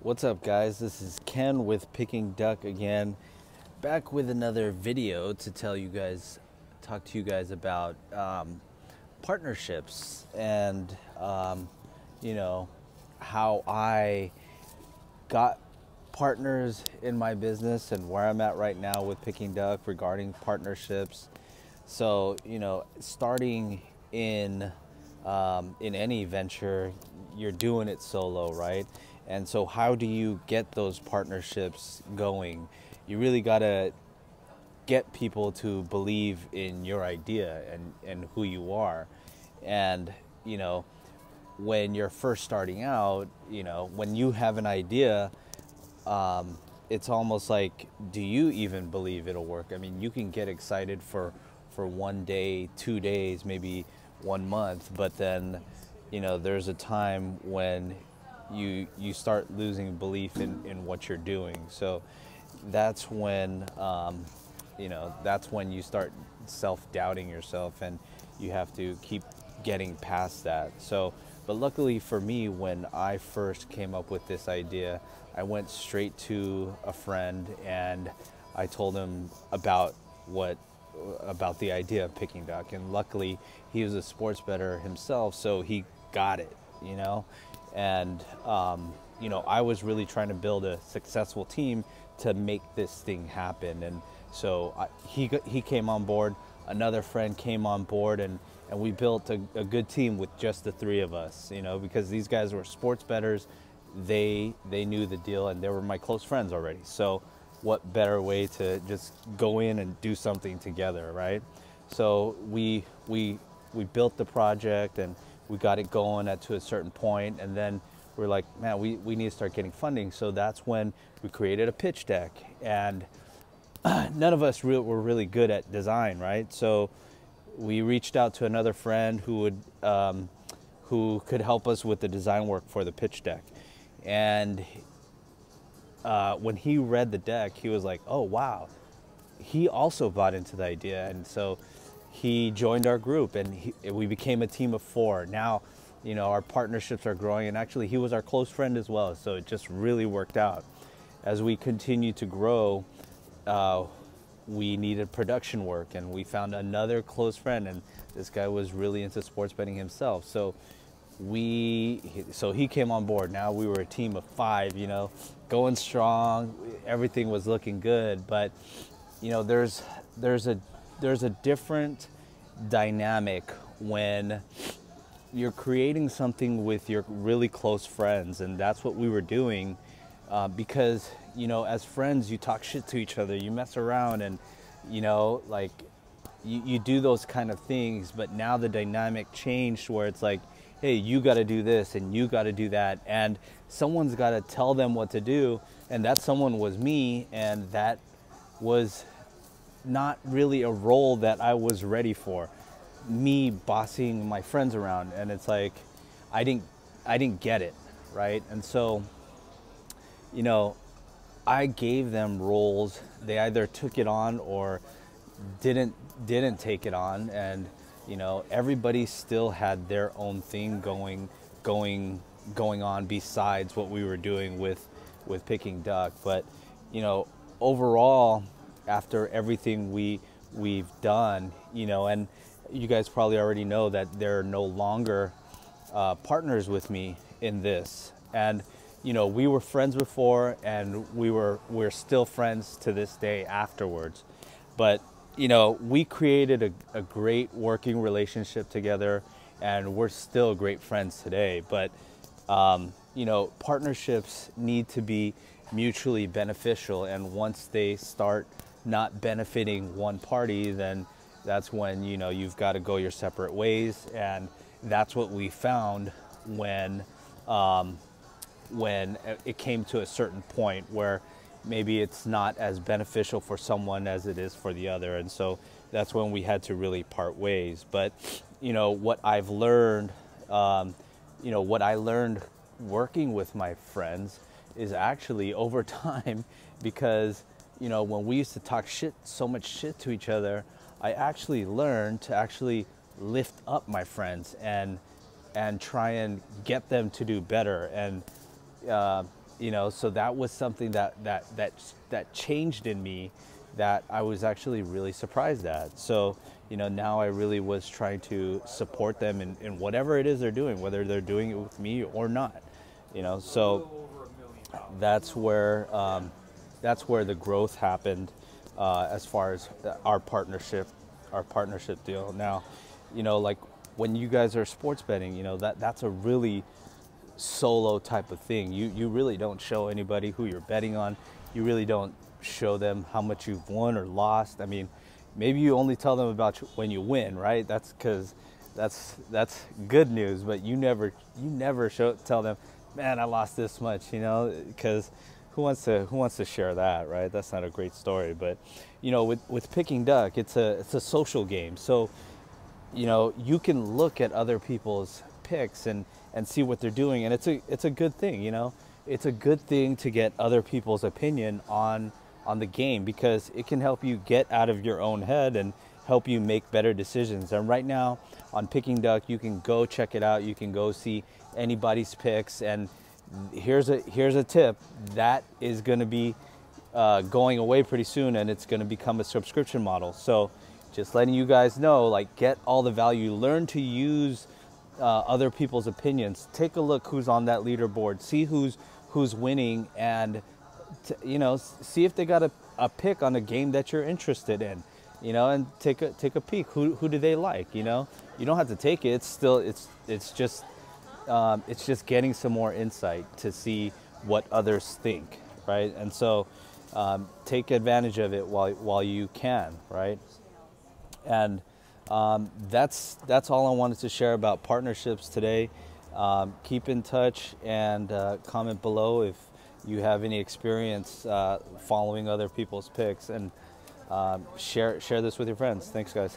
What's up, guys? This is Ken with Picking Duck again, back with another video to talk to you guys about partnerships and how I got partners in my business and where I'm at right now with Picking Duck regarding partnerships. So starting in any venture, you're doing it solo, right? And so how do you get those partnerships going? You really got to get people to believe in your idea and who you are. And, when you're first starting out, when you have an idea, it's almost like, do you even believe it'll work? I mean, you can get excited for 1 day, 2 days, maybe 1 month, but then, there's a time when you start losing belief in what you're doing. So that's when that's when you start self-doubting yourself, and you have to keep getting past that. So but luckily for me, when I first came up with this idea, I went straight to a friend and I told him about the idea of Picking Duck, and luckily he was a sports bettor himself, so he got it, and I was really trying to build a successful team to make this thing happen. And so he came on board, another friend came on board, and we built a good team with just the three of us, because these guys were sports bettors. They knew the deal, and they were my close friends already. So what better way to just go in and do something together, right? So we built the project and we got it going to a certain point, and then we're like, man, we need to start getting funding. So that's when we created a pitch deck, and none of us were really good at design, right? So we reached out to another friend who could help us with the design work for the pitch deck. And when he read the deck, he was like, oh, wow. He also bought into the idea. And so he joined our group, and we became a team of 4. Now, our partnerships are growing, and actually he was our close friend as well. So it just really worked out. As we continue to grow, we needed production work, and we found another close friend, and this guy was really into sports betting himself. So he came on board. Now we were a team of 5, going strong. Everything was looking good, but there's a different dynamic when you're creating something with your really close friends, and that's what we were doing, because as friends, you talk shit to each other, you mess around, and you do those kind of things. But now the dynamic changed, where it's like, hey, you got to do this and you got to do that, and someone's got to tell them what to do, and that someone was me, and that was not really a role that I was ready for, me bossing my friends around. And it's like I didn't get it, right? And so I gave them roles. They either took it on or didn't take it on, and everybody still had their own thing going on besides what we were doing with Picking Duck. But overall, after everything we've done, and you guys probably already know that they're no longer partners with me in this. And we were friends before, and we're still friends to this day afterwards. But we created a great working relationship together, and we're still great friends today. But partnerships need to be mutually beneficial, and once they start not benefiting one party, then that's when you've got to go your separate ways. And that's what we found when it came to a certain point where maybe it's not as beneficial for someone as it is for the other. And so that's when we had to really part ways. But what I've learned, what I learned working with my friends is actually over time, because when we used to talk so much shit to each other, I actually learned to actually lift up my friends and try and get them to do better. And you know, so that was something that changed in me, that I was actually really surprised at. So, you know, now I really was trying to support them in whatever it is they're doing, whether they're doing it with me or not, you know. So that's where the growth happened, as far as our partnership deal. Now, you know, like when you guys are sports betting, you know, that's a really solo type of thing. You really don't show anybody who you're betting on. You really don't show them how much you've won or lost. I mean, maybe you only tell them about when you win, right? That's because that's good news. But you never tell them, man, I lost this much, you know, because who wants to share that, right? That's not a great story. But you know, with picking duck, it's a social game. So you know, you can look at other people's picks and see what they're doing, and it's a good thing, you know. It's a good thing to get other people's opinion on the game, because it can help you get out of your own head and help you make better decisions. And right now on Picking Duck, you can go check it out. You can go see anybody's picks, and here's a tip that is going to be going away pretty soon, and it's going to become a subscription model. So just letting you guys know, like, get all the value, learn to use other people's opinions. Take a look who's on that leaderboard, see who's winning, and you know, see if they got a pick on a game that you're interested in, you know, and take a peek. Who do they like? You know, you don't have to take it. It's still it's just getting some more insight to see what others think, right? And so take advantage of it while you can, right? And that's all I wanted to share about partnerships today. Keep in touch, and comment below if you have any experience following other people's picks, and share this with your friends. Thanks, guys.